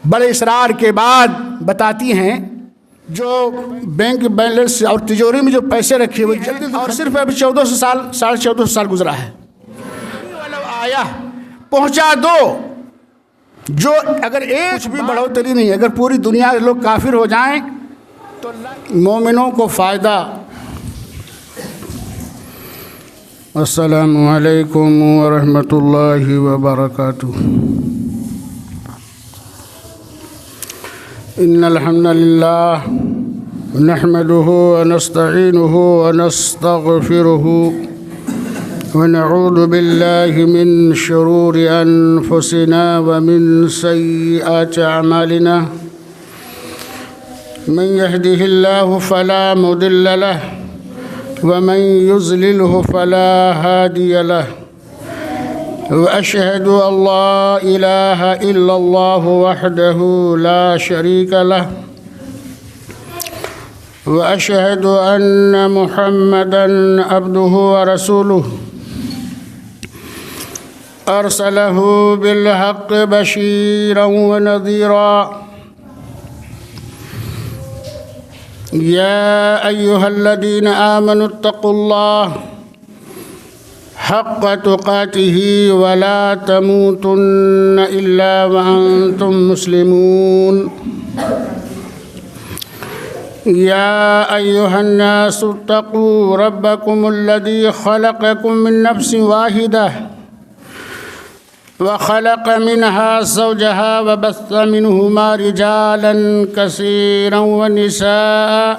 बड़े इसरार के बाद बताती हैं जो बैंक बैलेंस और तिजोरी में जो पैसे रखे हुए जल्दी, और सिर्फ अभी 1400 साल 1450 साल गुजरा है। आया पहुंचा दो, जो अगर एक भी बढ़ोतरी नहीं, अगर पूरी दुनिया के लोग काफिर हो जाएं तो मोमिनों को फ़ायदा। अस्सलामु अलैकुम व रहमतुल्लाहि व बरकातुहू। इन्नल हम्दुलिल्लाह नहमदुहु व नस्तईनुहु व नस्तगफिरुहु व नऊज़ु बिल्लाहि मिन शुरूरि अनफुसिना व मिन सय्यिआति अमालिना। मन यहदिहिल्लाहु फला मुदिल्ल लहु व मन युज़लिलहु फला हादिय लहु। व अशहदु अल्ला इलाहा इल्लल्लाहु वहदहु ला शरीक लहु व अशहदु अन्न मुहम्मदन अब्दुहु व रसूलुहु अरसलहु बिलहक़्क़ि बशीरन व नज़ीरा। या अय्युहल्लज़ीना आमनुत्तक़ुल्लाह हक़्क़ तुक़ातिही वला तमूतुन्न इल्ला व अंतुम मुस्लिमून। या अय्युहन्नासु इत्तक़ू रब्बकुमुल्लज़ी ख़लक़कुम मिन नफ़्सिन वाहिदह व ख़लक़ मिनहा ज़ौजहा व बस्स मिनहुमा रिजालन कसीरन व निसाअ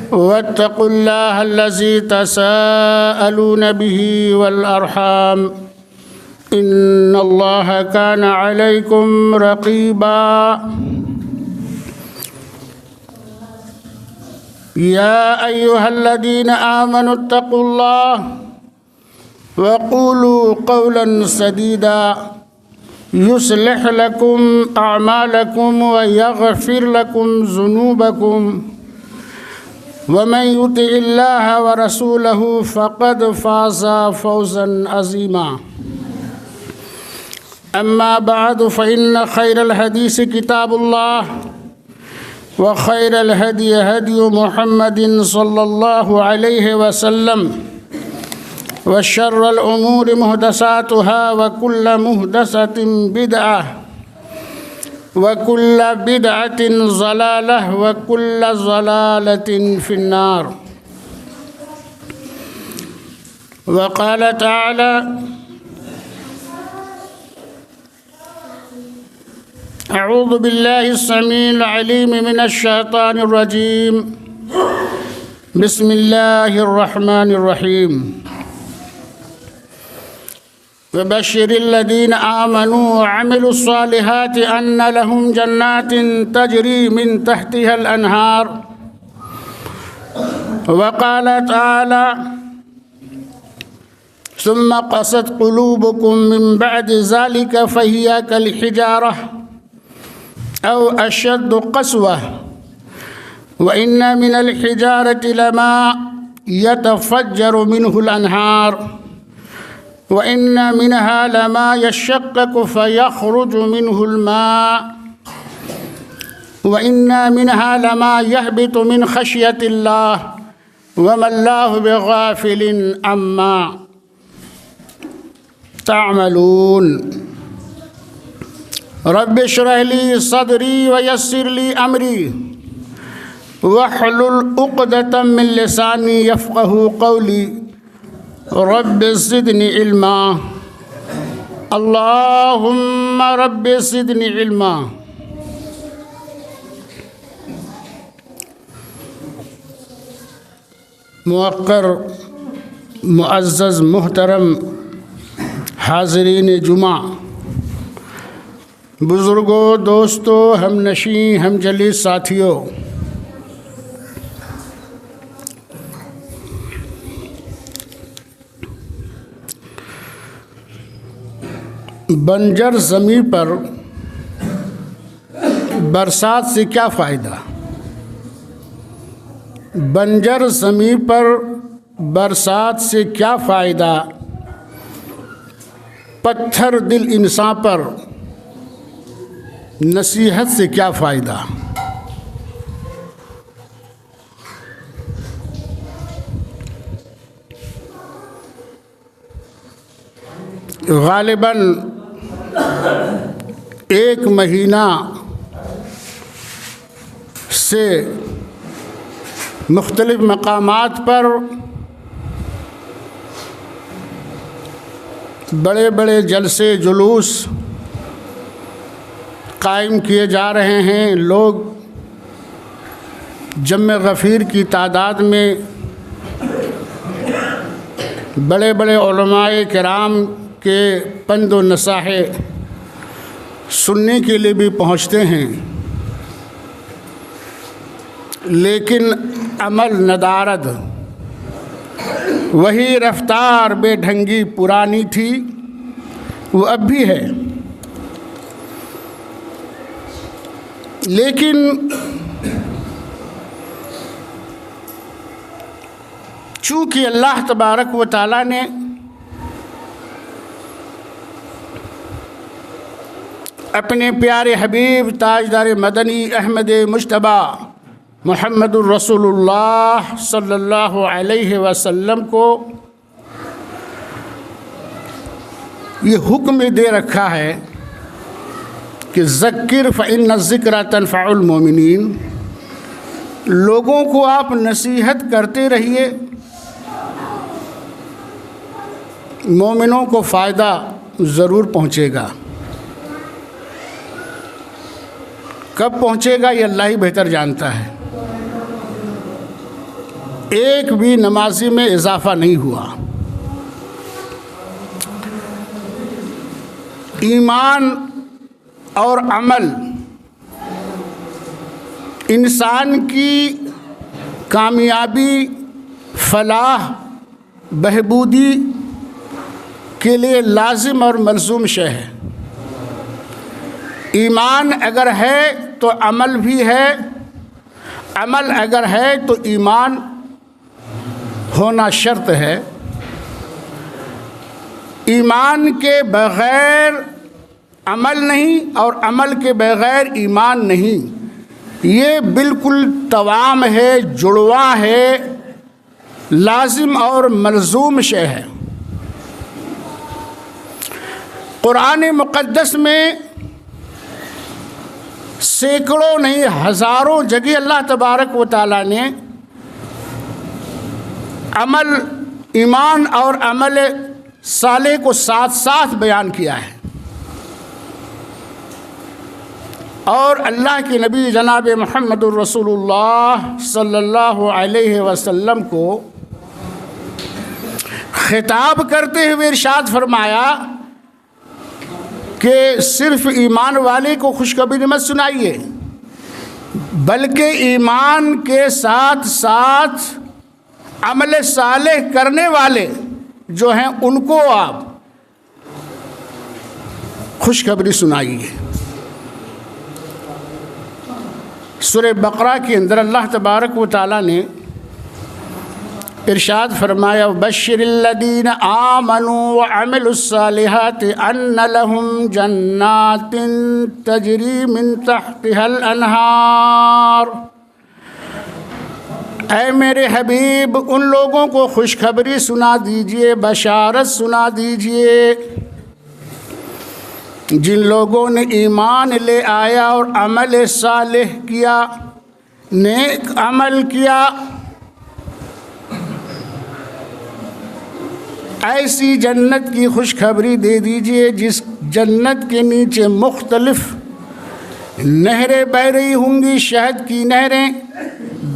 वत्तक़ुल्लाह अल्लज़ी तसाअलून बिही वल अरहाम इन्नल्लाह काना अलैकुम रक़ीबा। या अय्युहल्लज़ीना आमनुत्तक़ुल्लाह वक़ूलू क़ौलन सदीदा युस्लिह लकुम अअमालकुम व यग़फ़िर लकुम ज़ुनूबकुम वमन युतिइल्लाह व रसूलहु फ़क़द फ़ाज़ा फ़ौज़न अज़ीमा। अम्मा बअद फ़इन्न ख़ैरल हदीस किताबुल्लाह व ख़ैरल हदी हदी मुहम्मदिन सल्लल्लाहु अलैहि वसल्लम व शर्रल उमूरि मुहदसातुहा व कुल्ल मुहदसतिन बिदअह व कुल्ल बिदअतिन ज़लालह व कुल्ल ज़लालतिन फिन्नार। व क़ाल तआला अऊज़ु बिल्लाहि अस्समीइल अलीम मिनश शैतानिर रजीम बिस्मिल्लाहिर रहमानिर रहीम। वबश्शिरिल्लज़ीना आमनू व अमिलुस्सालिहाति अन्न लहुम जन्नातिन तजरी मिन तहतिहल अनहार। व क़ाल तआला सुम्मा क़सत क़ुलूबुकुम मिन बअदि ज़ालिका फ़हिया कल हिजारह औ अशद्दु क़स्वह व इन्ना मिनल हिजारति लमा यतफ़ज्जरु मिनहुल अनहार व इन्ना मिनहा लमा यशक़्क़क़ु फ़यख़्रुजु मिनहुल मा व इन्ना मिनहा लमा यहबितु मिन ख़श्यतिल्लाह वमल्लाहु बिग़ाफ़िलिन अम्मा तअमलून। रब्बि इश्रह ली सदरी व यस्सिर ली अमरी वहलुल उक़दतम मिन लिसानी यफ़क़हू क़ौली रब्बि ज़िदनी इल्मा। अल्लाहुम्मा रब्बि ज़िदनी इल्मा। मुअक्कर मुअज़्ज़ज़ मुहतरम हाज़रीन जुमा, बुज़ुर्गों, दोस्तों, हमनशी हमजलीस साथियों, बंजर ज़मीन पर बरसात से क्या फ़ायदा? बंजर ज़मीन पर बरसात से क्या फ़ायदा? पत्थर दिल इंसान पर नसीहत से क्या फ़ायदा। ग़ालिबन 1 महीना से मुख्तलिफ़ मकामात पर बड़े बड़े जलसे जुलूस कायम किए जा रहे हैं। लोग जम्मे गफ़ीर की तादाद में बड़े बड़े उलमाए किराम के पंद व नसाहे सुनने के लिए भी पहुँचते हैं, लेकिन अमल नदारद, वही रफ्तार बेढंगी पुरानी थी, वो अब भी है। लेकिन चूँकि अल्लाह तबारक व तआला ने अपने प्यारे हबीब ताजदार मदनी अहमद मुज्तबा मुहम्मदुर रसूलुल्लाह सल्लल्लाहु अलैहि वसल्लम को ये हुक्म दे रखा है कि ज़क्किर फ़इन्न ज़िक्रा तनफ़उल मोमिनीन, लोगों को आप नसीहत करते रहिए, मोमिनों को फ़ायदा ज़रूर पहुँचेगा। कब पहुँचेगा ये अल्लाह ही बेहतर जानता है। एक भी नमाजी में इजाफ़ा नहीं हुआ। ईमान और अमल इंसान की कामयाबी, फलाह, बहबूदी के लिए लाजिम और मलज़ूम शय है। ईमान अगर है तो अमल भी है, अमल अगर है तो ईमान होना शर्त है। ईमान के बग़ैर अमल नहीं और अमल के बग़ैर ईमान नहीं, ये बिल्कुल तवाम है, जुड़वा है, लाजिम और मलज़ूम शय है। कुरान मुक़द्दस में सैकड़ों नहीं हज़ारों जगह अल्लाह तबारक व तआला ने अमल, ईमान और अमल साले को साथ साथ बयान किया है। और अल्लाह के नबी जनाब मुहम्मदुर रसूलुल्लाह सल्लल्लाहु अलैहि वसल्लम को खिताब करते हुए इरशाद फरमाया कि सिर्फ़ ईमान वाले को खुशखबरी मत सुनाइए, बल्कि ईमान के साथ साथ अमल सालेह करने वाले जो हैं उनको आप खुशखबरी सुनाइए। सूरह बकरा के अंदर अल्लाह तबारक व तआला ने इरशाद फरमाया, बश्शिरिल्लज़ीना आमनू व अमिलुस्सालिहाति अन्न लहुम जन्नातिन तजरी मिन तहतिहल अनहार। ऐ मेरे हबीब, उन लोगों को खुशखबरी सुना दीजिए, बशारत सुना दीजिए जिन लोगों ने ईमान ले आया और अमल सालेह किया, नेक अमल किया। ऐसी जन्नत की खुशखबरी दे दीजिए जिस जन्नत के नीचे मुख्तलिफ नहरें बह रही होंगी, शहद की नहरें,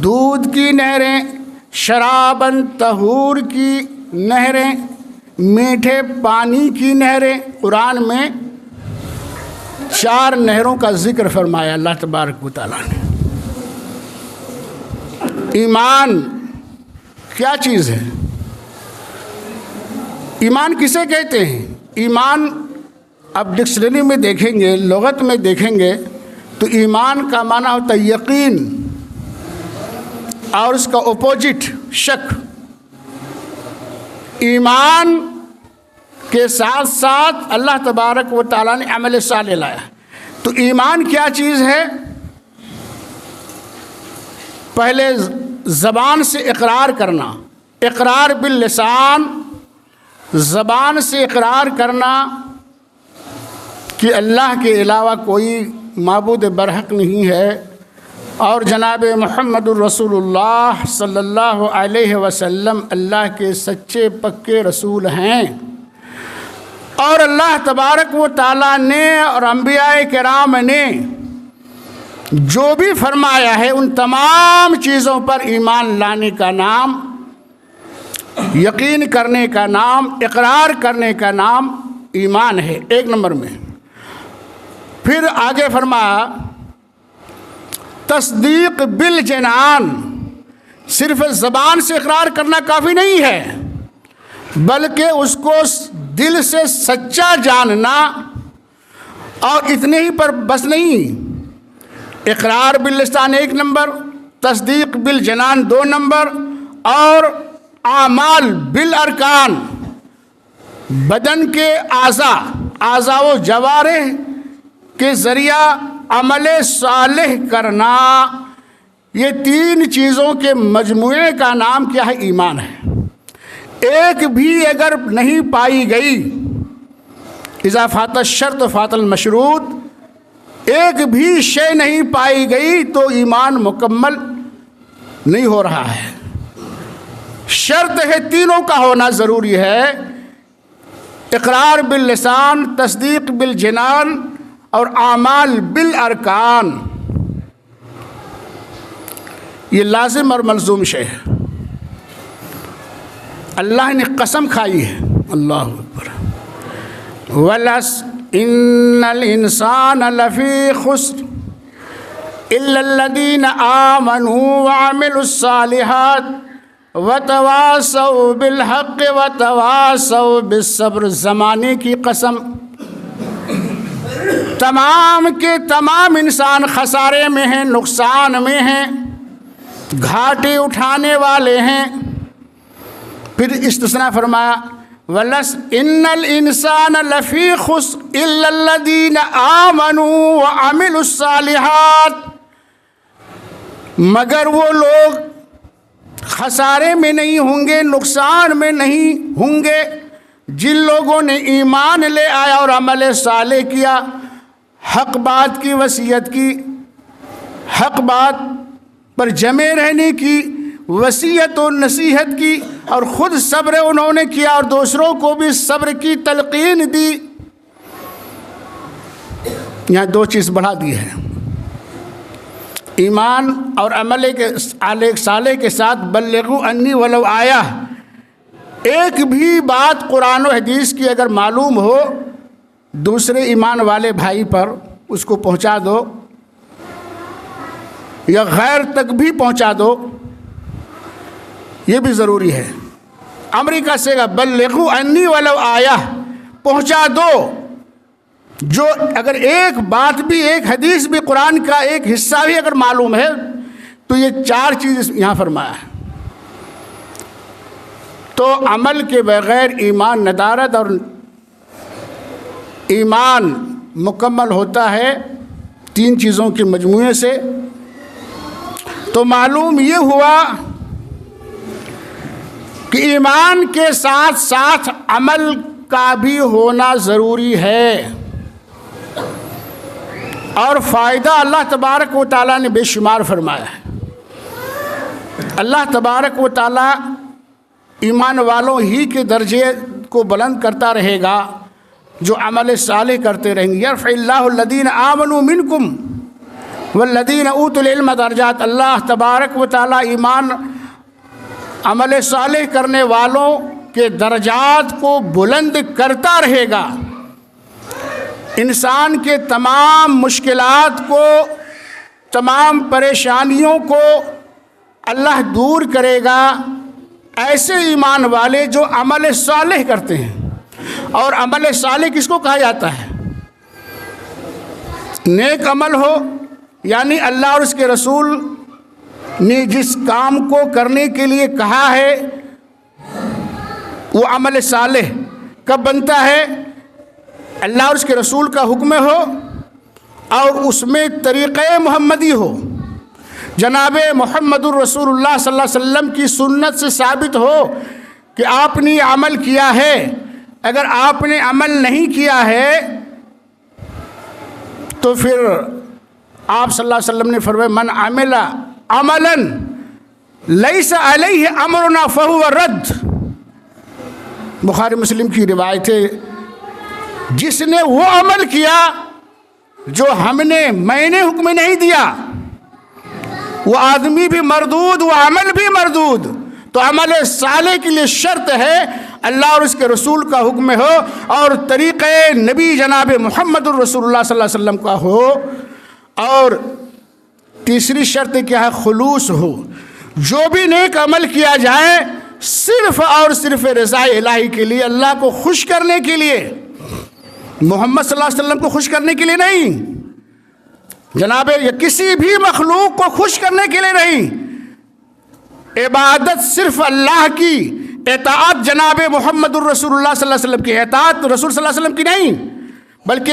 दूध की नहरें, शराबन तहूर की नहरें, मीठे पानी की नहरें। कुरान में 4 नहरों का जिक्र फरमाया अल्लाह तबारक व तआला ने। ईमान क्या चीज़ है? ईमान किसे कहते हैं? ईमान अब डिक्शनरी में देखेंगे, लुगत में देखेंगे तो ईमान का माना होता है यकीन और उसका अपोजिट शक। ईमान के साथ साथ अल्लाह तबारक व तआला ने अमल सालेह लाया। तो ईमान क्या चीज़ है? पहले ज़बान से इकरार करना, इकरार बिल लिसान, ज़बान से इकरार करना कि अल्लाह के अलावा कोई माबूद बरहक नहीं है और जनाब मुहम्मदुर रसूलुल्लाह सल्लल्लाहु अलैहि वसल्लम अल्लाह के सच्चे पक्के रसूल हैं। और अल्लाह तबारक व तआला ने और अंबियाए किराम ने जो भी फरमाया है उन तमाम चीज़ों पर ईमान लाने का नाम, यकीन करने का नाम, इकरार करने का नाम ईमान है, एक नंबर में। फिर आगे फरमाया तस्दीक बिल जनान, सिर्फ ज़बान से इकरार करना काफ़ी नहीं है, बल्कि उसको दिल से सच्चा जानना। और इतने ही पर बस नहीं, इकरार बिल लिसान एक नंबर, तस्दीक बिल जनान दो नंबर, और आमाल बिल अरकान, बदन के आज़ा व जवारिह के ज़रिया अमल सालिह करना, ये तीन चीज़ों के मजमूए का नाम क्या है? ईमान है। एक भी अगर नहीं पाई गई, इज़ा फात शर्त फातल मशरूत, एक भी शय नहीं पाई गई तो ईमान मुकम्मल नहीं हो रहा है। शर्त है तीनों का होना ज़रूरी है, इकरार बिल लिसान, तस्दीक बिल जनान और आमाल बिल अरकान। ये लाजिम और मलजूम शय है। अल्लाह ने कसम खाई है, अल्लाह अकबर, वलस इन्नल इंसान लफ़ी खुस्र इल्लल्लज़ीना आमनू व अमिलुस्सालिहात व तवासौ बिल हक़्क़ि व तवासौ बिस्सब्र। ज़माने की कसम, तमाम के तमाम इंसान खसारे में हैं, नुकसान में हैं, घाटे उठाने वाले हैं। फिर इस्तिस्ना फरमाया वलस इन्नल इंसान लफ़ी खुस्र इल्लल्लज़ीना आमनू व अमिलुस्सालिहात, मगर वो लोग खसारे में नहीं होंगे, नुकसान में नहीं होंगे जिन लोगों ने ईमान ले आया और अमल साले किया, हक बात की वसीयत की, हक बात पर जमे रहने की वसीयत और नसीहत की, और ख़ुद सब्र उन्होंने किया और दूसरों को भी सब्र की तलकीन दी। यहाँ दो चीज़ बढ़ा दी है, ईमान और अमल के साले के साथ बल्लिगू अन्नी वलौ आया। एक भी बात कुरान और हदीस की अगर मालूम हो दूसरे ईमान वाले भाई पर, उसको पहुंचा दो या गैर तक भी पहुंचा दो, ये भी ज़रूरी है। अमेरिका से बल्लिगू अन्नी वलौ आया, पहुंचा दो। जो अगर एक बात भी, एक हदीस भी, कुरान का एक हिस्सा भी अगर मालूम है तो ये चार चीज़ यहाँ फरमाया है। तो अमल के बगैर ईमान नदारत, और ईमान मुकम्मल होता है तीन चीज़ों के मजमूए से। तो मालूम ये हुआ कि ईमान के साथ साथ अमल का भी होना ज़रूरी है, और फ़ायदा अल्लाह तबारक व तआला ने बेशुमार फरमाया है। अल्लाह तबारक व तआला ईमान वालों ही के दर्जे को बुलंद करता रहेगा जो अमल साले करते रहेंगे। यरफ़इल्लाहु अल्लज़ीना आमनू मिनकुम वल्लज़ीना ऊतुल इल्म दरजात। अल्लाह तबारक व तआला ईमान अमल साले करने वालों के दर्जात को बुलंद करता रहेगा, इंसान के तमाम मुश्किलात को, तमाम परेशानियों को अल्लाह दूर करेगा। ऐसे ईमान वाले जो अमल सालेह करते हैं। और अमल सालेह किसको कहा जाता है? नेक अमल हो, यानी अल्लाह और उसके रसूल ने जिस काम को करने के लिए कहा है वो अमल सालेह कब बनता है? अल्लाह और उसके रसूल का हुक्म हो और उसमें तरीक़े मोहम्मदी हो, जनाब मुहम्मदुर रसूलुल्लाह सल्लल्लाहु अलैहि वसल्लम की सुन्नत से साबित हो कि आपने अमल किया है। अगर आपने अमल नहीं किया है तो फिर आप सल्लल्लाहु अलैहि वसल्लम ने फरमाया मन अमिला अमलन लैसा अलैहि अमरुना फहुव रद्द। बुखारी मुस्लिम की रिवायत है, जिसने वो अमल किया जो मैंने हुक्म नहीं दिया, वो आदमी भी मरदूद, वो अमल भी मरदूद। तो अमल साले के लिए शर्त है अल्लाह और उसके रसूल का हुक्म हो और तरीक़े नबी जनाब मुहम्मदुर रसूलुल्लाह सल्लल्लाहु अलैहि वसल्लम का हो। और तीसरी शर्त क्या है? खुलूस हो। जो भी नेक अमल किया जाए सिर्फ और सिर्फ रज़ा इलाही के लिए, अल्लाह को खुश करने के लिए, मोहम्मद सल्लल्लाहु अलैहि वसल्लम को खुश करने के लिए नहीं, जनाब या किसी भी मखलूक को खुश करने के लिए नहीं। इबादत सिर्फ अल्लाह की, इताअत जनाब मुहम्मदुर रसूलुल्लाह सल्लल्लाहु अलैहि वसल्लम की, इताअत रसूल सल्लल्लाहु अलैहि वसल्लम की नहीं, बल्कि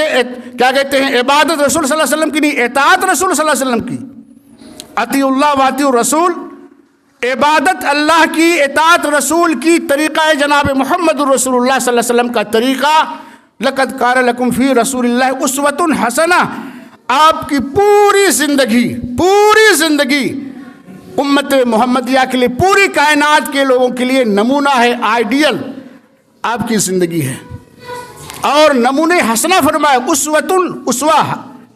क्या कहते हैं, इबादत रसूल सल्लल्लाहु अलैहि वसल्लम की नहीं, इताअत रसूल सल्लल्लाहु अलैहि वसल्लम की। अतीउल्लाह व अतीउर रसूल, इबादत अल्लाह की, इताअत रसूल की। तरीक़ा जनाब मुहम्मदुर रसूलुल्लाह सल्लल्लाहु अलैहि वसल्लम का तरीक़ा, लक़द कान लकुम फ़ी रसूलिल्लाहि उस्वतुन हसना। आपकी पूरी ज़िंदगी उम्मत मोहम्मदिया के लिए, पूरी कायनात के लोगों के लिए नमूना है, आइडियल आपकी ज़िंदगी है। और नमूने हसना फरमाया, उसवा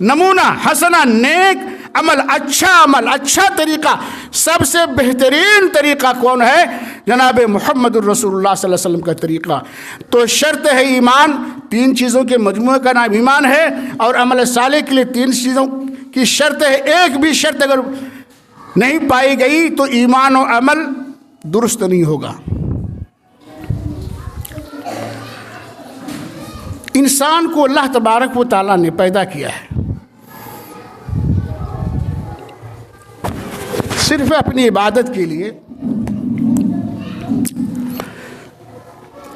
नमूना, हसना नेक अमल, अच्छा तरीक़ा। सबसे बेहतरीन तरीक़ा कौन है? जनाब मुहम्मदुर रसूलुल्लाह सल्लल्लाहु अलैहि वसल्लम का तरीक़ा। तो शर्त है ईमान, तीन चीज़ों के मजमूए का नाम ईमान है। और अमल साले के लिए तीन चीज़ों की शर्त है। एक भी शर्त अगर नहीं पाई गई तो ईमान और अमल दुरुस्त नहीं होगा। इंसान को अल्लाह तबारक व तआला ने पैदा किया है सिर्फ अपनी इबादत के लिए,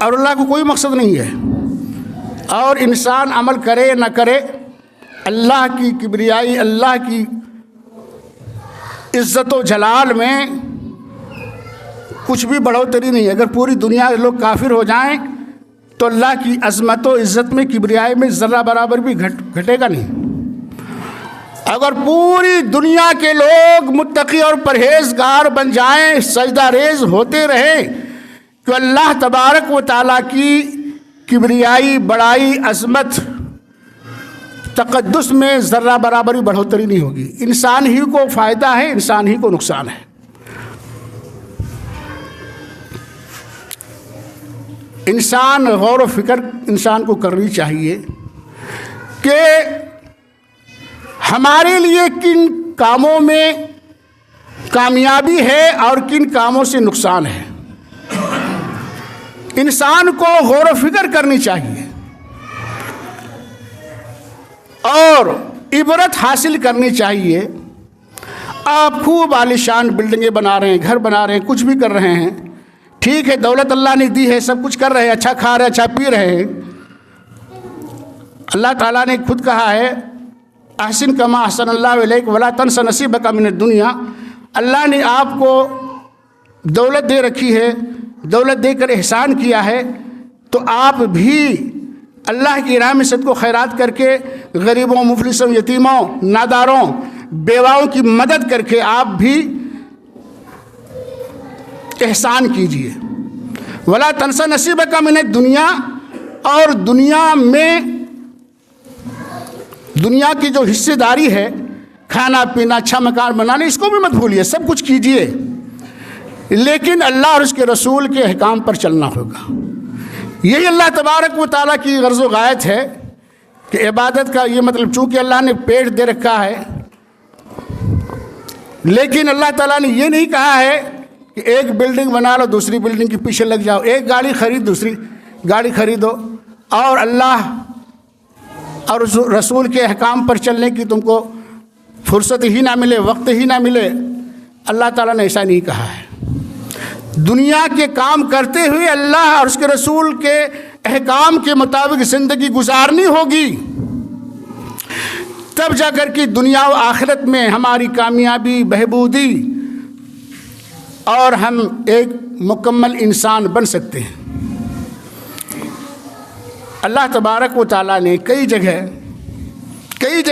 और अल्लाह को कोई मकसद नहीं है। और इंसान अमल करे न करे, अल्लाह की किबरियाई, अल्लाह की इज़्ज़त व जलाल में कुछ भी बढ़ोतरी नहीं है। अगर पूरी दुनिया के लोग काफिर हो जाएं तो अल्लाह की अज़मत व इज़्ज़त में, किबरियाई में ज़र्रा बराबर भी घटेगा नहीं। अगर पूरी दुनिया के लोग मुत्तकी और परहेज़गार बन जाएं, सजदा रेज़ होते रहें, तो अल्लाह तबारक व तआला की किबरियाई, बड़ाई, अज़मत, तक़द्दुस में ज़र्रा बराबर भी बढ़ोतरी नहीं होगी। इंसान ही को फ़ायदा है, इंसान ही को नुकसान है। इंसान गौर व फिक्र इंसान को करनी चाहिए कि हमारे लिए किन कामों में कामयाबी है और किन कामों से नुकसान है। इंसान को गौर व फिक्र करनी चाहिए और इबरत हासिल करनी चाहिए। आप खूब आलीशान बिल्डिंगें बना रहे हैं, घर बना रहे हैं, कुछ भी कर रहे हैं, ठीक है, दौलत अल्लाह ने दी है, सब कुछ कर रहे हैं, अच्छा खा रहे हैं, अच्छा पी रहे हैं। अल्लाह ताला ने खुद कहा है, अहसिन कमा अहसन अल्लाहु इलैक वला तंस नसीबक मिनद दुनिया। अल्लाह ने आपको दौलत दे रखी है, दौलत देकर एहसान किया है, तो आप भी अल्लाह की राह में सदको खैरात करके गरीबों, मुफलिसों, यतीमों, नादारों, बेवाओं की मदद करके आप भी एहसान कीजिए। वला तंसा नसीबक मिनद दुनिया, और दुनिया में, दुनिया की जो हिस्सेदारी है, खाना पीना, अच्छा मकान बनाने, इसको भी मत भूलिए, सब कुछ कीजिए, लेकिन अल्लाह और उसके रसूल के अहकाम पर चलना होगा। यही अल्लाह तबारक व तआला की गर्ज़ व गायत है कि इबादत का ये मतलब, चूँकि अल्लाह ने पेट दे रखा है, लेकिन अल्लाह ताला ने ये नहीं कहा है कि एक बिल्डिंग बना लो, दूसरी बिल्डिंग के पीछे लग जाओ, एक गाड़ी खरीद, दूसरी गाड़ी खरीदो, और अल्लाह और रसूल के अहकाम पर चलने की तुमको फुर्सत ही ना मिले, वक्त ही ना मिले। अल्लाह ताला ने ऐसा नहीं कहा है। दुनिया के काम करते हुए अल्लाह और उसके रसूल के अहकाम के मुताबिक ज़िंदगी गुजारनी होगी। तब जाकर कि दुनिया और आखिरत में हमारी कामयाबी, बहबूदी और हम एक मुकम्मल इंसान बन सकते हैं। अल्लाह तबारक व तआला ने कई जगह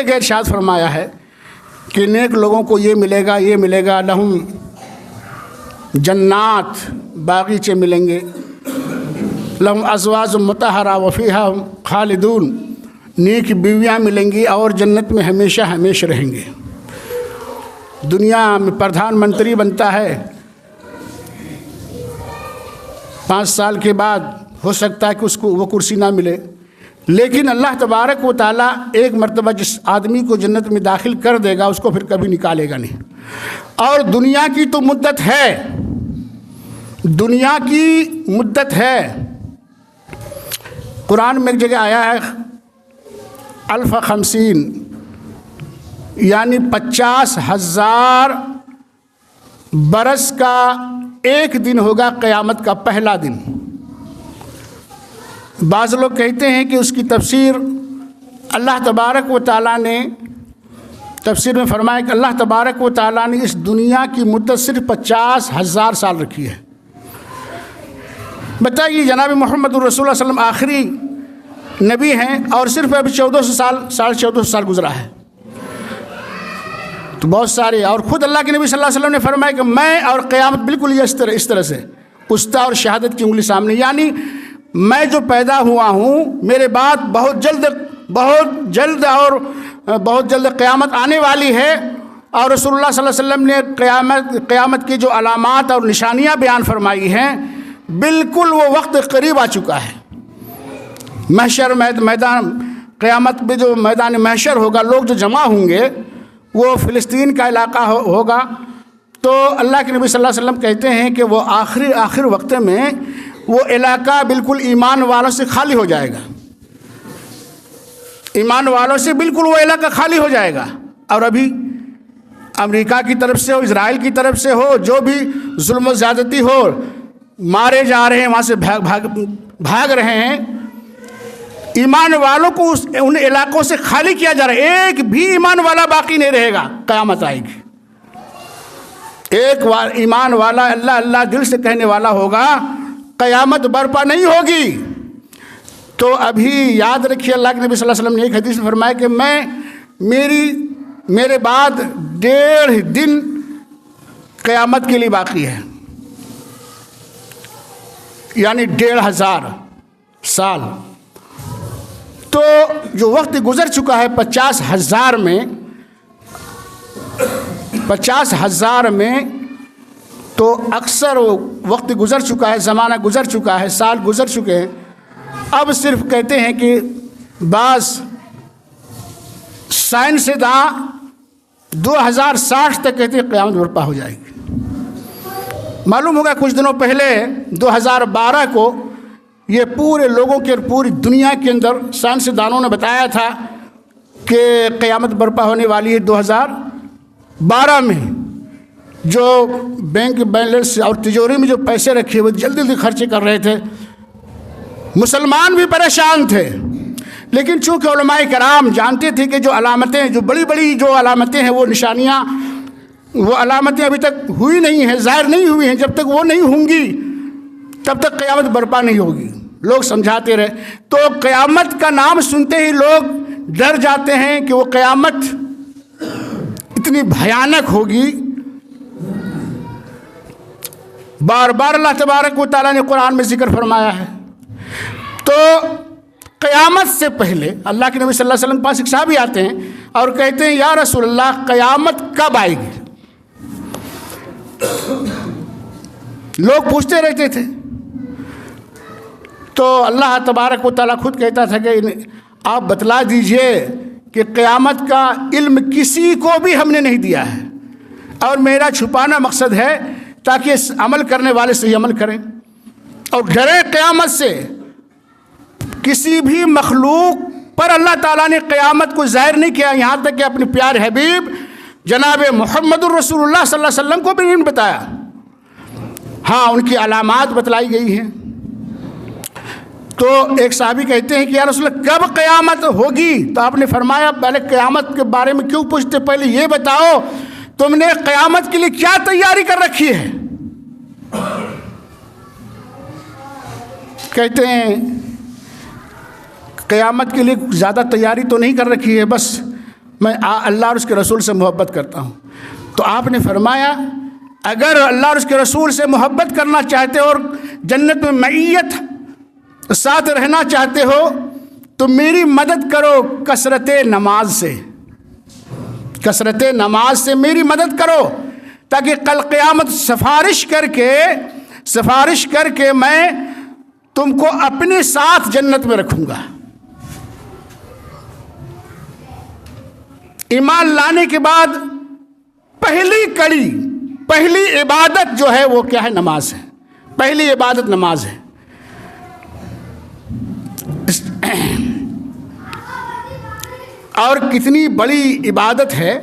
इरशाद फरमाया है कि नेक लोगों को ये मिलेगा, लहुम जन्नात, बागीचे मिलेंगे, लहुम अज़वाज मुतहरा व फ़ीहा खालिदून, नेक बीवियाँ मिलेंगी और जन्नत में हमेशा रहेंगे। दुनिया में प्रधानमंत्री बनता है, 5 साल के बाद हो सकता है कि उसको वो कुर्सी ना मिले, लेकिन अल्लाह तबारक व तआला एक मर्तबा जिस आदमी को जन्नत में दाखिल कर देगा उसको फिर कभी निकालेगा नहीं। और दुनिया की तो मुद्दत है, कुरान में एक जगह आया है अल्फ़ 50, यानी 50,000 बरस का एक दिन होगा क़यामत का पहला दिन। बाज़ लोग कहते हैं कि उसकी तफसीर अल्लाह तबारक व तआला ने तफसीर में फरमाया कि अल्लाह तबारक व तआला ने इस दुनिया की मुद्दत सिर्फ 50,000 साल रखी है। बताइए, जनाब मोहम्मद रसूलुल्लाह सल्लल्लाहु अलैहि वसल्लम आखिरी नबी हैं और सिर्फ अभी 1400 साल गुजरा है। तो बहुत सारे, और ख़ुद अल्लाह के नबी सल्लल्लाहु अलैहि वसल्लम ने फरमाया कि मैं और क़यामत बिल्कुल ये इस तरह से उस्ता और शहादत की उंगली सामने, यानी मैं जो पैदा हुआ हूँ, मेरे बाद बहुत जल्द क़यामत आने वाली है। और रसूलुल्लाह सल्लल्लाहु अलैहि वसल्लम ने क़यामत की जो अलामात और निशानियाँ बयान फरमाई हैं, बिल्कुल वो वक्त करीब आ चुका है। महशर मैदान, क़यामत में जो मैदान महशर होगा, लोग जो जमा होंगे वो फ़िलिस्तीन का इलाका होगा। तो अल्लाह के नबी सल्लल्लाहु अलैहि वसल्लम कहते हैं कि वो आखिर वक्त में वो इलाका बिल्कुल ईमान वालों से खाली हो जाएगा, ईमान वालों से बिल्कुल वो इलाका खाली हो जाएगा। और अभी अमेरिका की तरफ से हो, इजराइल की तरफ से हो, जो भी जुल्म ज़्यादती हो, मारे जा रहे हैं, वहाँ से भाग रहे हैं, ईमान वालों को उन इलाकों से खाली किया जा रहा है। एक भी ईमान वाला बाकी नहीं रहेगा, क़यामत आएगी। एक ईमान वाला अल्लाह अल्लाह दिल से कहने वाला होगा, क़यामत बर्पा नहीं होगी। तो अभी याद रखिए, अल्लाह के नबी सल्लल्लाहु अलैहि वसल्लम ने एक हदीस में फरमाया कि मेरे बाद 1.5 दिन क़यामत के लिए बाकी है, यानी 1,500 साल। तो जो वक्त गुजर चुका है 50,000 में, तो अक्सर वो वक्त गुजर चुका है, ज़माना गुजर चुका है, साल गुजर चुके हैं। अब सिर्फ कहते हैं कि बाज़ साइंसदान 2060 तक कहते हैं क़यामत बर्पा हो जाएगी। मालूम होगा कुछ दिनों पहले 2012 को ये पूरे लोगों के, पूरी दुनिया के अंदर साइंसदानों ने बताया था कि क़यामत बर्पा होने वाली है 2012 में। जो बैंक बैलेंस और तिजोरी में जो पैसे रखे वो जल्दी खर्चे कर रहे थे, मुसलमान भी परेशान थे। लेकिन चूँकि उलमाए कराम जानते थे कि जो अलामतें, जो बड़ी बड़ी जो अलामतें हैं, वो निशानियाँ, वो अलामतें अभी तक हुई नहीं हैं, ज़ाहिर नहीं हुई हैं, जब तक वो नहीं होंगी तब तक क़यामत बर्पा नहीं होगी। लोग समझाते रहे, तो क़यामत का नाम सुनते ही लोग डर जाते हैं कि वो क़यामत इतनी भयानक होगी। बार बार अल्लाह तबारक व तआला ने कुरान में जिक्र फरमाया है। तो क़यामत से पहले अल्लाह के नबी सल्लल्लाहु अलैहि वसल्लम के पास एक सहाबी आते हैं और कहते हैं, या रसूल अल्लाह, क़यामत कब आएगी? लोग पूछते रहते थे। तो अल्लाह तबारक व तआला खुद कहता था कि आप बतला दीजिए कि क़यामत का इल्म किसी को भी हमने नहीं दिया है, और मेरा छुपाना मकसद है ताकि इस अमल करने वाले सही अमल करें और डरें क़यामत से। किसी भी मखलूक पर अल्लाह ताला ने क़यामत को ज़ाहिर नहीं किया, यहाँ तक कि अपने प्यारे हबीब जनाब मोहम्मद रसूलुल्लाह सल्लल्लाहु अलैहि वसल्लम को भी नहीं बताया। हाँ, उनकी अलामात बतलाई गई हैं। तो एक साहबी कहते हैं कि या रसूल अल्लाह कब क़यामत होगी? तो आपने फरमाया पहले क़यामत के बारे में क्यों पूछते, पहले ये बताओ तुमने क़यामत के लिए क्या तैयारी कर रखी है। कहते हैं क़यामत के लिए ज़्यादा तैयारी तो नहीं कर रखी है, बस मैं अल्लाह और उसके रसूल से मोहब्बत करता हूँ। तो आपने फरमाया अगर अल्लाह और उसके रसूल से मोहब्बत करना चाहते हो और जन्नत में मईयत साथ रहना चाहते हो तो मेरी मदद करो कसरत नमाज से, कसरत नमाज से मेरी मदद करो, ताकि कल क़यामत सिफारिश करके मैं तुमको अपने साथ जन्नत में रखूंगा। ईमान लाने के बाद पहली इबादत जो है वो क्या है? नमाज है। पहली इबादत नमाज है। और कितनी बड़ी इबादत है।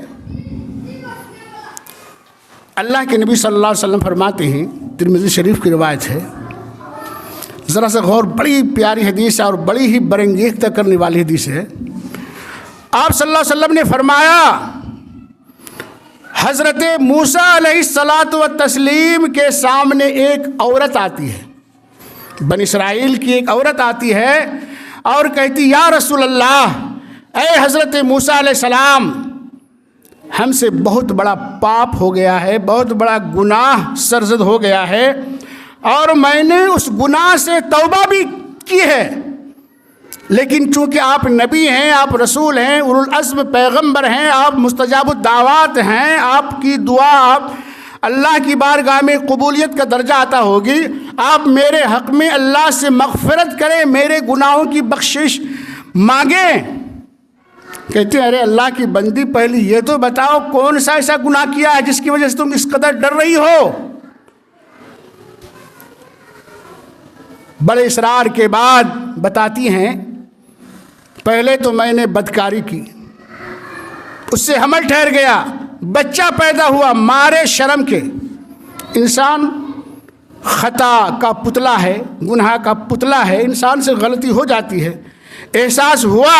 अल्लाह के नबी सल्लल्लाहु अलैहि वसल्लम फरमाते हैं, तिरमिज़ी शरीफ की रिवायत है, ज़रा सा गौर, बड़ी प्यारी हदीस है और बड़ी ही बरंगेज़ करने वाली हदीस है। आप सल्लल्लाहु अलैहि वसल्लम ने फरमाया हज़रत मूसा अलैहिस्सलातु व तस्लीम के सामने एक औरत आती है, बनी इस्राइल की एक औरत आती है और कहती या रसूल अल्लाह, ऐ हज़रत मूसा अलैहिस्सलाम, हमसे बहुत बड़ा पाप हो गया है, बहुत बड़ा गुनाह सरज़द हो गया है और मैंने उस गुनाह से तौबा भी की है, लेकिन चूँकि आप नबी हैं, आप रसूल हैं, उलुल अज़्म पैगंबर हैं, आप मुस्तजाबुद दावात हैं, आपकी दुआ आप अल्लाह की बारगाह में कबूलियत का दर्जा आता होगी, आप मेरे हक़ में अल्लाह से मग़फ़िरत करें, मेरे गुनाहों की बख्शिश मांगें। कहते हैं अरे अल्लाह की बंदी, पहले ये तो बताओ कौन सा ऐसा गुनाह किया है जिसकी वजह से तुम इस कदर डर रही हो। बड़े इसरार के बाद बताती हैं पहले तो मैंने बदकारी की, उससे हमल ठहर गया, बच्चा पैदा हुआ, मारे शर्म के। इंसान खता का पुतला है, गुनाह का पुतला है, इंसान से गलती हो जाती है। एहसास हुआ,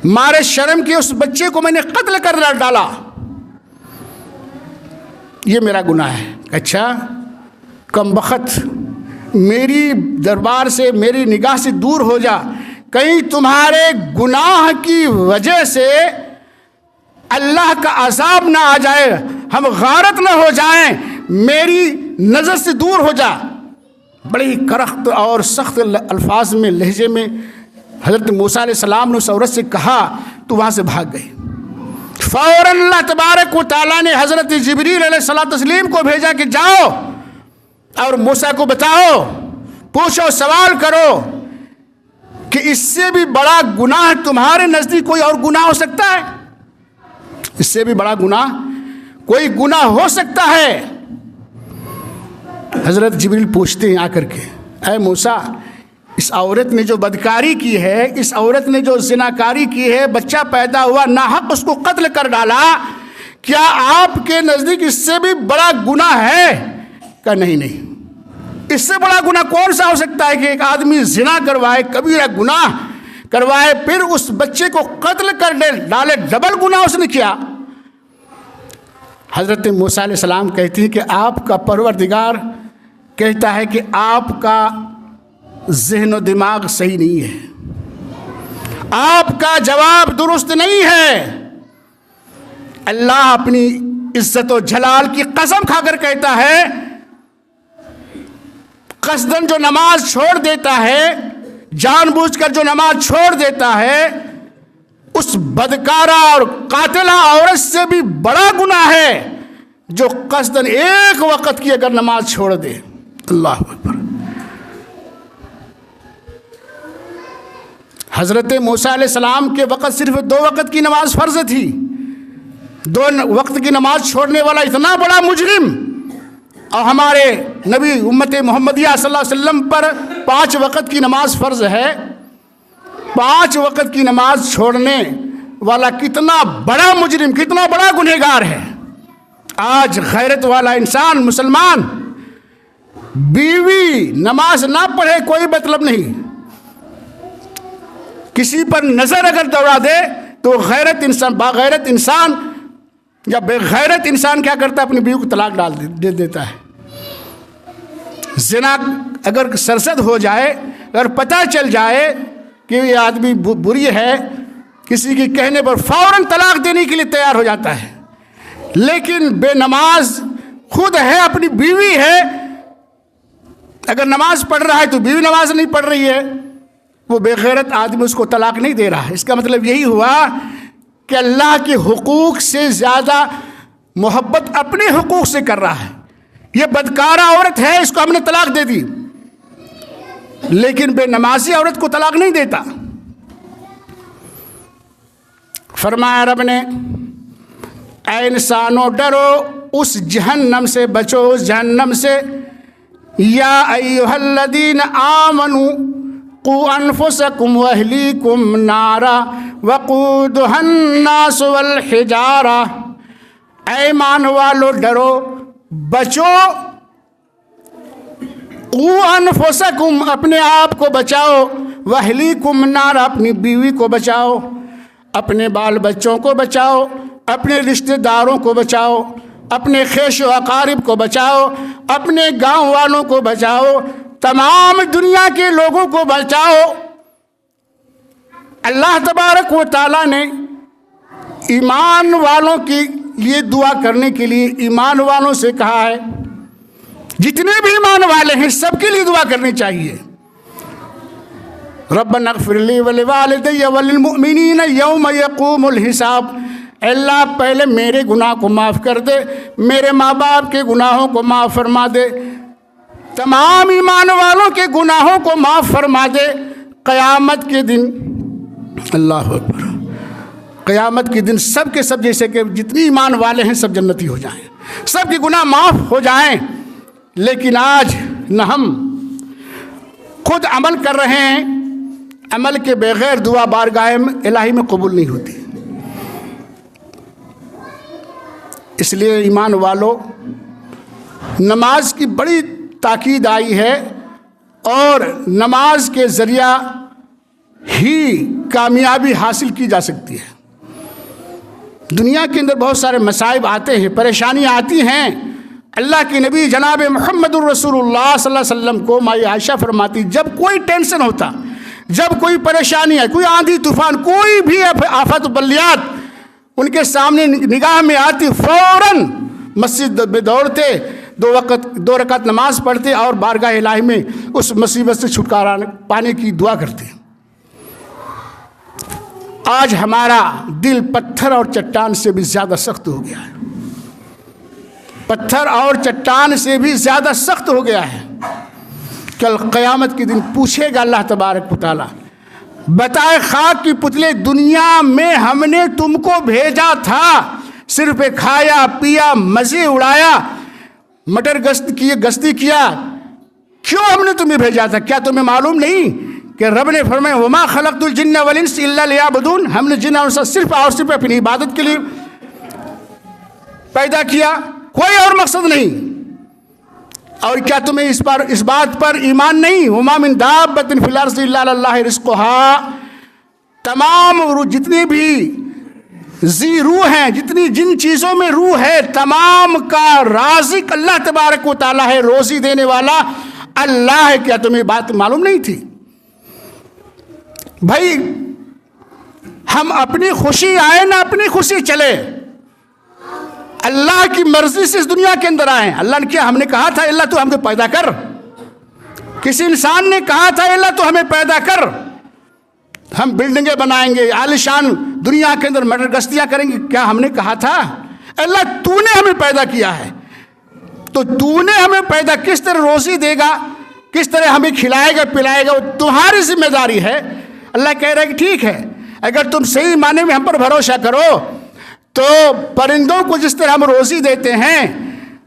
मारे शर्म के उस बच्चे को मैंने कत्ल कर डाला, ये मेरा गुनाह है। अच्छा, कम बखत मेरी दरबार से, मेरी निगाह से दूर हो जा, कहीं तुम्हारे गुनाह की वजह से अल्लाह का अज़ाब ना आ जाए, हम गारत ना हो जाएं, मेरी नज़र से दूर हो जा। बड़े ही करख्त और सख्त अल्फाज में, लहजे में हज़रत मूसा अलैहिस्सलाम ने उस औरत से कहा, तो वहाँ से भाग गई। फ़ौरन अल्लाह तबारक व तआला ने हज़रत जिब्रील अलैहिस्सलाम को भेजा कि जाओ और मूसा को बताओ, पूछो, सवाल करो कि इससे भी बड़ा गुनाह तुम्हारे नज़दीक कोई और गुनाह हो सकता है? इससे भी बड़ा गुनाह कोई गुनाह हो सकता है? हज़रत जिब्रील पूछते हैं आकर के, ऐ मूसा, इस औरत ने जो बदकारी की है, इस औरत ने जो ज़िनाकारी की है, बच्चा पैदा हुआ, नाहक उसको कत्ल कर डाला, क्या आपके नज़दीक इससे भी बड़ा गुनाह है? का नहीं, इससे बड़ा गुनाह कौन सा हो सकता है कि एक आदमी ज़िना करवाए, कबीरा गुनाह करवाए, फिर उस बच्चे को कत्ल कर डाले, डबल गुनाह उसने किया। हज़रत मूसा अलैहिस्सलाम कहती है कि आपका परवरदिगार कहता है कि आपका ज़हन व दिमाग सही नहीं है, आपका जवाब दुरुस्त नहीं है। अल्लाह अपनी इज्जत व जलाल की कसम खाकर कहता है, कसदन जो नमाज छोड़ देता है, जानबूझकर जो नमाज छोड़ देता है, उस बदकारा और कातिला औरत से भी बड़ा गुनाह है जो कसदन एक वक़्त की अगर नमाज छोड़ दे। अल्लाह अकबर। हज़रत मूसा अलैहिस्सलाम के वक़्त सिर्फ 2 वक़्त की नमाज फ़र्ज़ थी। 2 वक़्त की नमाज छोड़ने वाला इतना बड़ा मुजरिम, और हमारे नबी उम्मत मोहम्मदिया सल्लल्लाहु अलैहि वसल्लम पर 5 वक़्त की नमाज फ़र्ज़ है। 5 वक़्त की नमाज छोड़ने वाला कितना बड़ा मुजरिम, कितना बड़ा गुनहगार है। आज गैरत वाला इंसान, मुसलमान, बीवी नमाज ना पढ़े कोई मतलब नहीं, किसी पर नजर अगर दौड़ा दे तो गैरत इंसान, बागैरत इंसान या बेगैरत इंसान क्या करता है, अपनी बीवी को तलाक दे देता है। ज़िना अगर सरसद हो जाए, अगर पता चल जाए कि ये आदमी बुरी है, किसी के कहने पर फौरन तलाक देने के लिए तैयार हो जाता है। लेकिन बेनमाज खुद है, अपनी बीवी है, अगर नमाज पढ़ रहा है तो बीवी नमाज नहीं पढ़ रही है, वो बेगैरत आदमी उसको तलाक नहीं दे रहा है। इसका मतलब यही हुआ कि अल्लाह के हुकूक से ज़्यादा मोहब्बत अपने हुकूक से कर रहा है। ये बदकारा औरत है, इसको हमने तलाक दे दी, लेकिन बेनमाजी औरत को तलाक नहीं देता। फरमाया रब ने, ऐ इंसानों डरो, उस जहन्नम से बचो, उस जहन्नम से, या अय्युहल्लदीन आमनू कू अनफुसकुम व अहलीकुम नारा वक़ूदुहन्नास वल हिजारा। ऐ ईमान वालो डरो, बचो, कू अनफुसकुम अपने आप को बचाओ, व अहलीकुम नारा अपनी बीवी को बचाओ, अपने बाल बच्चों को बचाओ, अपने रिश्तेदारों को बचाओ, अपने खेश व अकारिब को बचाओ, अपने गांव वालों को बचाओ, तमाम दुनिया के लोगों को बचाओ। अल्लाह तबारक व तआला ने ईमान वालों के लिए दुआ करने के लिए ईमान वालों से कहा है। जितने भी ईमान वाले हैं सबके लिए दुआ करनी चाहिए। रब्बना इग़फ़िर ली व लिवालिदैया व लिलमुअमिनीना यौम यक़ूमुल हिसाब। अल्लाह पहले मेरे गुनाह को माफ़ कर दे, मेरे माँ बाप के गुनाहों को माफ़ फरमा दे, तमाम ईमान वालों के गुनाहों को माफ़ फरमा दे। क़यामत के दिन, अल्लाह अकबर, क़यामत के दिन सब के सब, जैसे कि जितनी ईमान वाले हैं सब जन्नती हो जाएं, सबके गुनाह माफ़ हो जाएं। लेकिन आज न हम खुद अमल कर रहे हैं, अमल के बगैर दुआ बारगाह इलाही में कबूल नहीं होती। इसलिए ईमान वालों, नमाज की बड़ी ताकीद आई है और नमाज के ज़रिया ही कामयाबी हासिल की जा सकती है। दुनिया के अंदर बहुत सारे मसाइब आते हैं, परेशानियाँ आती हैं। अल्लाह के नबी जनाब मुहम्मदुर रसूलुल्लाह सल्लल्लाहु अलैहि वसल्लम को माई आयशा फरमाती, जब कोई टेंशन होता, जब कोई परेशानी है, कोई आंधी तूफान, कोई भी आफत बलियात उनके सामने निगाह में आती, फ़ौरन मस्जिद में दौड़ते, 2 रकात नमाज पढ़ते और बारगाह इलाही में उस मुसीबत से छुटकारा पाने की दुआ करते। आज हमारा दिल पत्थर और चट्टान से भी ज़्यादा सख्त हो गया है, पत्थर और चट्टान से भी ज़्यादा सख्त हो गया है। कल क़यामत के दिन पूछेगा अल्लाह तबारक व तआला, बताए खाक की पुतले, दुनिया में हमने तुमको भेजा था, सिर्फ खाया पिया मज़े उड़ाया, मटर गश्ती किया, क्यों हमने तुम्हें भेजा था? क्या तुम्हें मालूम नहीं कि रब ने फरमाया वमा खलक़तुल जिन्न वल इंस इल्ला लियअबुदून, हमने जिन्न और इंसान सिर्फ और सिर्फ अपनी इबादत के लिए पैदा किया, कोई और मकसद नहीं। और क्या तुम्हें इस बात पर ईमान नहीं? वमा मिन दाब्बतिन फिल अर्ज़ि इल्ला अलाल्लाहि रिज़्क़ुहा, तमाम जितनी भी जी रूह हैं, जितनी जिन चीज़ों में रूह है, तमाम का राज़िक अल्लाह तबारक व तआला है, रोज़ी देने वाला अल्लाह है। क्या तुम्हें बात मालूम नहीं थी? भाई हम अपनी खुशी आए ना अपनी खुशी चले, अल्लाह की मर्जी से इस दुनिया के अंदर आए। अल्लाह ने क्या, हमने कहा था अल्लाह तो हमको पैदा कर, किसी इंसान ने कहा था अल्लाह तो हमें पैदा कर, हम बिल्डिंगें बनाएंगे, आलिशान दुनिया के अंदर मटर गश्तियाँ करेंगे, क्या हमने कहा था? अल्लाह तूने हमें पैदा किया है, तो तूने हमें पैदा किस तरह रोज़ी देगा, किस तरह हमें खिलाएगा पिलाएगा, वो तुम्हारी जिम्मेदारी है। अल्लाह कह रहा है कि ठीक है, अगर तुम सही माने में हम पर भरोसा करो तो परिंदों को जिस तरह हम रोज़ी देते हैं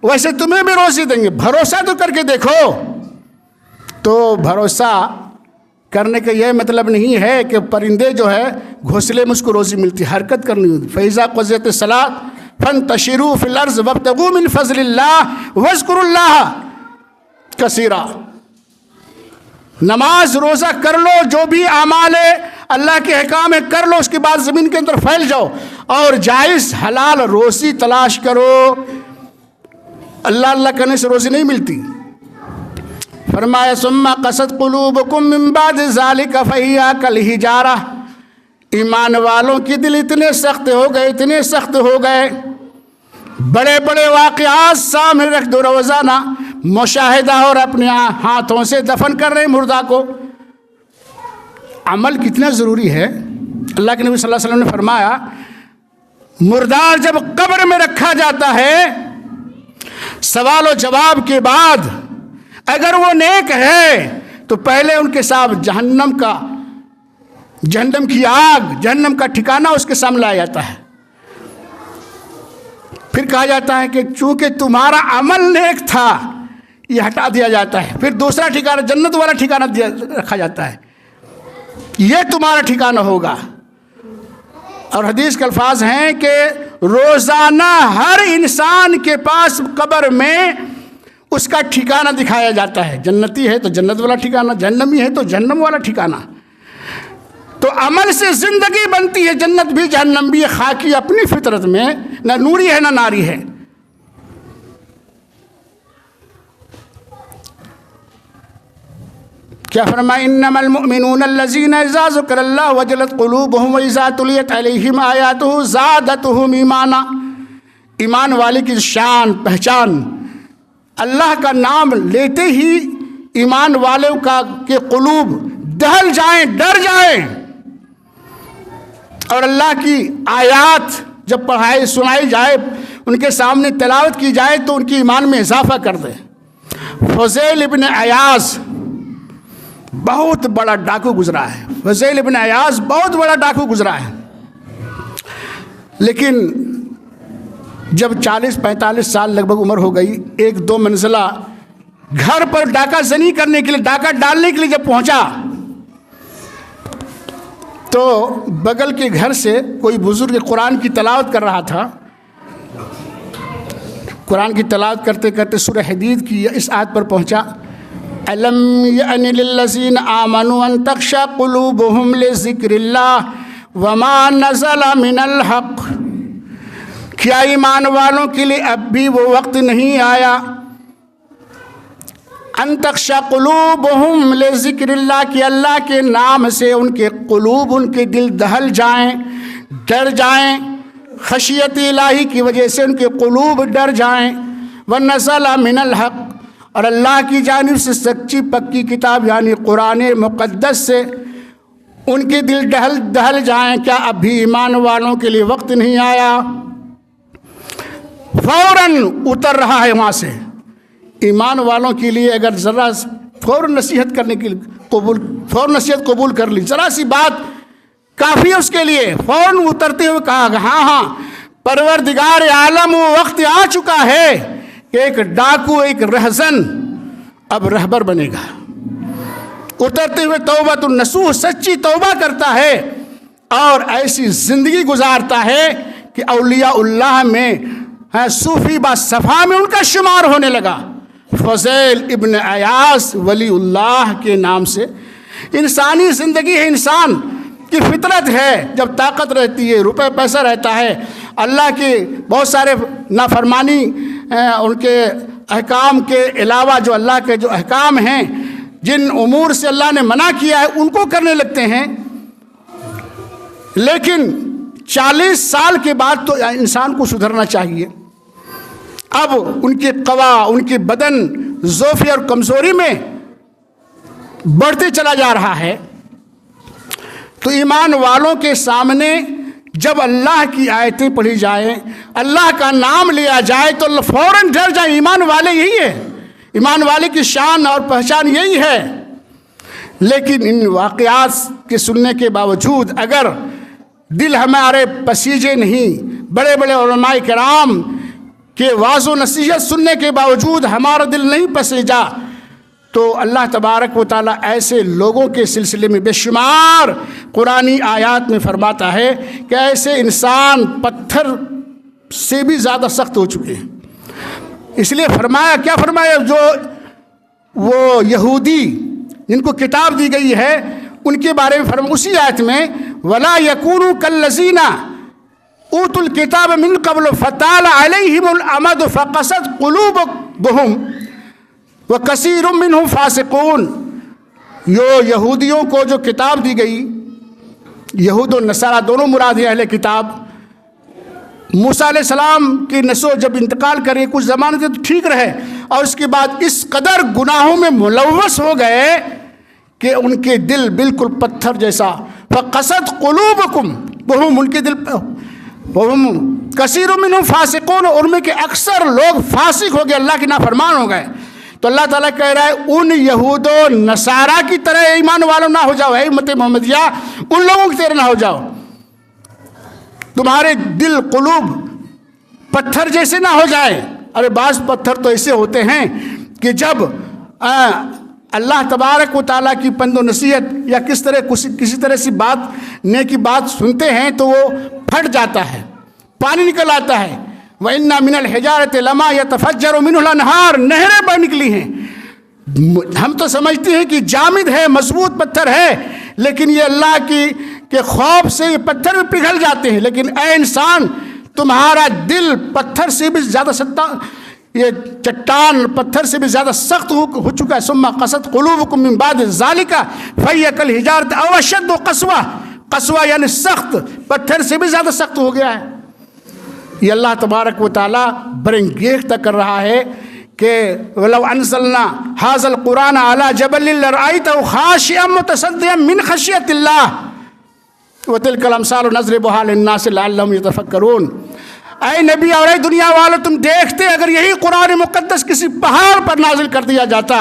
वैसे तुम्हें भी रोज़ी देंगे, भरोसा तो करके देखो। तो भरोसा करने का यह मतलब नहीं है कि परिंदे जो है घोंसले में उसको रोज़ी मिलती, हरकत करनी होती। फ़ैज़ा क़ुज़ियत सलात फंतशिरू फ़िल अर्ज़ वब्तगू मिन फ़ज़लिल्लाह वज़्कुरुल्लाह। कसीरा। नमाज रोज़ा कर लो, जो भी आमाल है अल्लाह के अहकाम है कर लो, उसके बाद ज़मीन के अंदर फैल जाओ और जायज़ हलाल रोज़ी तलाश करो। अल्लाह अल्लाह करने से रोज़ी नहीं मिलती। फरमाया सुम्मा कसद कुलूबकुम मिन बाद ज़ालिका फहिया कल हिजारा। ईमान वालों के दिल इतने सख्त हो गए, इतने सख्त हो गए, बड़े बड़े वाक़यात सामने रख दो, रोज़ाना मुशाहिदा और अपने हाथों से दफन कर रहे मुर्दा को। अमल कितना ज़रूरी है। अल्लाह के नबी सल्लल्लाहु अलैहि वसल्लम ने फरमाया, मुर्दार जब कब्र में रखा जाता है, सवाल और जवाब के बाद अगर वो नेक है तो पहले उनके साथ जहन्नम की आग, जहन्नम का ठिकाना उसके सामने लाया जाता है। फिर कहा जाता है कि चूंकि तुम्हारा अमल नेक था, ये हटा दिया जाता है। फिर दूसरा ठिकाना, जन्नत वाला ठिकाना रखा जाता है, ये तुम्हारा ठिकाना होगा। और हदीस के अल्फाज हैं कि रोज़ाना हर इंसान के पास कब्र में उसका ठिकाना दिखाया जाता है। जन्नती है तो जन्नत वाला ठिकाना, जहन्नमी है तो जहन्नम वाला ठिकाना। तो अमल से ज़िंदगी बनती है, जन्नत भी जहन्नम भी। खाकी अपनी फितरत में ना नूरी है ना नारी है। क्या फरमाया, इन्नमल मुमिनूना अल्लज़ीना इज़ा ज़ुकिरल्लाहु वजलत क़ुलूबुहुम व इज़ा तुलियत अलैहिम आयातुहु ज़ादतहुम ईमाना। ईमान वाले की शान पहचान, अल्लाह का नाम लेते ही ईमान वालों का के क़ुलूब दहल जाएं, डर जाएं। और अल्लाह की आयात जब पढ़ाई सुनाई जाए, उनके सामने तिलावत की जाए तो उनकी ईमान में इजाफा कर दे। फज़ैल इब्न अयाज़ बहुत बड़ा डाकू गुजरा है। फज़ैल इब्न अयाज़ बहुत बड़ा डाकू गुजरा है, लेकिन जब 40-45 साल लगभग उम्र हो गई, एक दो मंजिला घर पर डाका जनी करने के लिए, डाका डालने के लिए जब पहुंचा तो बगल के घर से कोई बुजुर्ग कुरान की तिलावत कर रहा था। कुरान की तिलावत करते करते सूरह हदीद की इस आयत पर पहुंचा, अलम यअनि लिल्लज़ीना आमनू अन तख़शा क़ुलूबुहुम लिज़िक्रिल्लाह वमा नज़ला मिनल हक़। क्या ईमान वालों के लिए अब भी वो वक्त नहीं आया, अन तख़शा क़ुलूबुहुम लिज़िक्रिल्लाह, कि अल्लाह के नाम से उनके क़ुलूब, उनके दिल दहल जाएं, डर जाएं, खशियत इलाही की वजह से उनके क़ुलूब डर जाएं। व नज़ला मिनल हक़, और अल्लाह की जानिब से सच्ची पक्की किताब यानी कुरान मुक़द्दस से उनके दिल दहल जाएं। क्या अभी ईमान वालों के लिए वक्त नहीं आया। फ़ौरन उतर रहा है वहाँ से। ईमान वालों के लिए अगर ज़रा फ़ौरन नसीहत करने के लिए फ़ौरन नसीहत कबूल कर ली, ज़रा सी बात काफ़ी है उसके लिए। फ़ौरन उतरते हुए कहा, हाँ परवरदिगार आलम, वो वक्त आ चुका है कि एक डाकू, एक रहज़न अब रहबर बनेगा। उतरते हुए तौबतुन नसूह, सच्ची तौबा करता है और ऐसी ज़िंदगी गुजारता है कि औलियाउल्लाह में, सूफ़ी बा सफ़ा में उनका शुमार होने लगा। फज़ैल इब्न अयाज़ वलीउल्लाह के नाम से। इंसानी ज़िंदगी है, इंसान की फितरत है। जब ताकत रहती है, रुपए पैसा रहता है, अल्लाह के बहुत सारे नाफरमानी, उनके अहकाम के अलावा जो अल्लाह के जो अहकाम हैं, जिन उमूर से अल्लाह ने मना किया है, उनको करने लगते हैं। लेकिन 40 साल के बाद तो इंसान को सुधरना चाहिए। अब उनके कवा, उनके बदन ज़ोफ़ी और कमज़ोरी में बढ़ते चला जा रहा है। तो ईमान वालों के सामने जब अल्लाह की आयतें पढ़ी जाए, अल्लाह का नाम लिया जाए तो फ़ौरन डर जाए। ईमान वाले यही है, ईमान वाले की शान और पहचान यही है। लेकिन इन वाक़यात के सुनने के बावजूद अगर दिल हमारे पसीजे नहीं, बड़े बड़े उलमाए किराम के वाज़ व नसीहत सुनने के बावजूद हमारा दिल नहीं पसीजा, तो अल्लाह तबारक व तआला ऐसे लोगों के सिलसिले में बेशुमार कुरानी आयात में फरमाता है कि ऐसे इंसान पत्थर से भी ज़्यादा सख्त हो चुके हैं। इसलिए फरमाया, क्या फरमाया, जो वो यहूदी जिनको किताब दी गई है उनके बारे में फरमा उसी आयत में, वला यकूनु कल्लज़ीना ऊतुल किताब मिन क़ब्ल फ़ताल अलैहिमुल अमद फ़क़सत क़ुलूबुहुम व कसीरुम मिनहुम फ़ासिक़ून। यो यहूदियों को जो किताब दी गई, यहूद और नसारा दोनों मुराद है अहले किताब। मूसा अलैहिस्सलाम की नस्ल जब इंतकाल करे कुछ ज़माने से तो ठीक रहे, और उसके बाद इस कदर गुनाहों में मुलव्वस हो गए कि उनके दिल बिल्कुल पत्थर जैसा। फ़क़सत क़ुलूबुकुम, वहुम उनके दिल, वहुम कसीरुम मिनहुम फ़ासिक़ून, और उनमें के अक्सर लोग फासिक हो गए, अल्लाह के नाफरमान हो गए। तो अल्लाह ताला कह रहा है उन यहूद और नसारा की तरह ईमान वालों ना हो जाओ, है उम्मत मोहम्मदिया उन लोगों की तरह ना हो जाओ, तुम्हारे दिल कुलूब पत्थर जैसे ना हो जाए। अरे बाज़ पत्थर तो ऐसे होते हैं कि जब अल्लाह तबारक व तआला की पंदो नसीहत या किसी तरह से बात नेकी बात सुनते हैं तो वो फट जाता है, पानी निकल आता है। व इन्ना मिनल हिजारति लमा यतफज्जरु मिनहुल अनहार, नहरें बह निकली हैं। हम तो समझते हैं कि जामिद है, मजबूत पत्थर है, लेकिन ये अल्लाह के खौफ से ये पत्थर में पिघल जाते हैं। लेकिन ऐ इंसान, तुम्हारा दिल पत्थर से भी ज़्यादा ये चट्टान पत्थर से भी ज़्यादा सख्त हो चुका है। सुम्मा क़सत क़ुलूबुकुम मिन बाद ज़ालिका फ़हिय कल हिजारत औ अशद्दु क़स्वा, क़स्वा यानी सख्त, पत्थर से भी ज़्यादा सख्त हो गया है। ये अल्लाह तबारक व तआला बरंगेज़ कर रहा है कि वलौ अंज़लना हाज़ल क़ुरान अला जबलिन लरअयतहु ख़ाशिअम मुतसद्दिअम मिन ख़शियतिल्लाह व तिलकल अमसालु नज़रिबुहा लिन्नास लअल्लहुम यतफ़क्करून। ऐ नबी और ऐ दुनिया वालों, तुम देखते अगर यही कुरान मुक़द्दस किसी पहाड़ पर नाजिल कर दिया जाता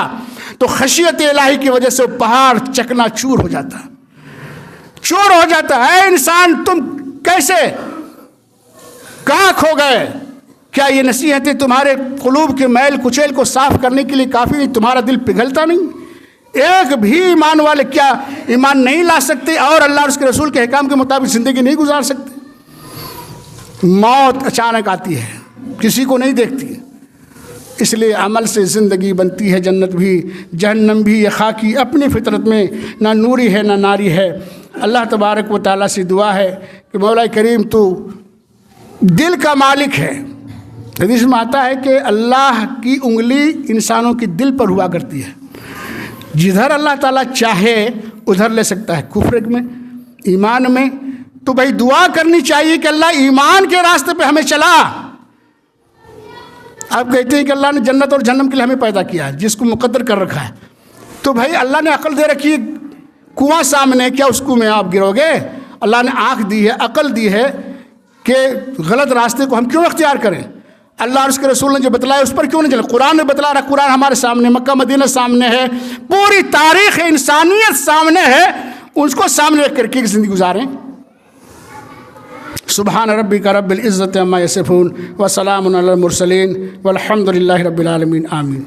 तो खशियत इलाही की वजह से पहाड़ चकनाचूर हो जाता, चूर हो जाता। है इंसान, तुम कैसे कहाँ खो गए? क्या ये नसीहतें तुम्हारे कुलूब के मैल कुचैल को साफ करने के लिए काफ़ी नहीं? तुम्हारा दिल पिघलता नहीं? एक भी ईमान वाले क्या ईमान नहीं ला सकते और अल्लाह और उसके रसूल के अहकाम के मुताबिक ज़िंदगी नहीं गुजार सकते? मौत अचानक आती है, किसी को नहीं देखती, इसलिए अमल से ज़िंदगी बनती है, जन्नत भी जहन्नम भी। ये खाकी अपनी फितरत में ना नूरी है ना नारी है। अल्लाह तबारक व तआला से दुआ है कि मौला करीम तू दिल का मालिक है। हदीस में आता है कि अल्लाह की उंगली इंसानों के दिल पर हुआ करती है, जिधर अल्लाह ताला चाहे उधर ले सकता है, कुफ्र में ईमान में। तो भाई दुआ करनी चाहिए कि अल्लाह ईमान के रास्ते पे हमें चला। आप कहते हैं कि अल्लाह ने जन्नत और जहन्नम के लिए हमें पैदा किया है, जिसको मुकद्दर कर रखा है, तो भाई अल्लाह ने अकल दे रखी है, कुआं सामने, क्या उस कुएं में आप गिरोगे? अल्लाह ने आँख दी है, अकल दी है कि गलत रास्ते को हम क्यों अख्तियार करें? अल्लाह और उसके रसूल ने जो बतलाया उस पर क्यों नहीं चले? कुरान ने बतला रहा, कुरान हमारे सामने, मक्का मदीना सामने है, पूरी तारीख़ इंसानियत सामने है, उसको सामने रख करके ज़िंदगी गुजारें। सुबहान रब्बिका रब्बिल इज़्ज़ति अम्मा यसिफ़ून व सलामुन अलल मुरसलीन वल्हम्दुलिल्लाहि रब्बिल आलमीन। आमीन।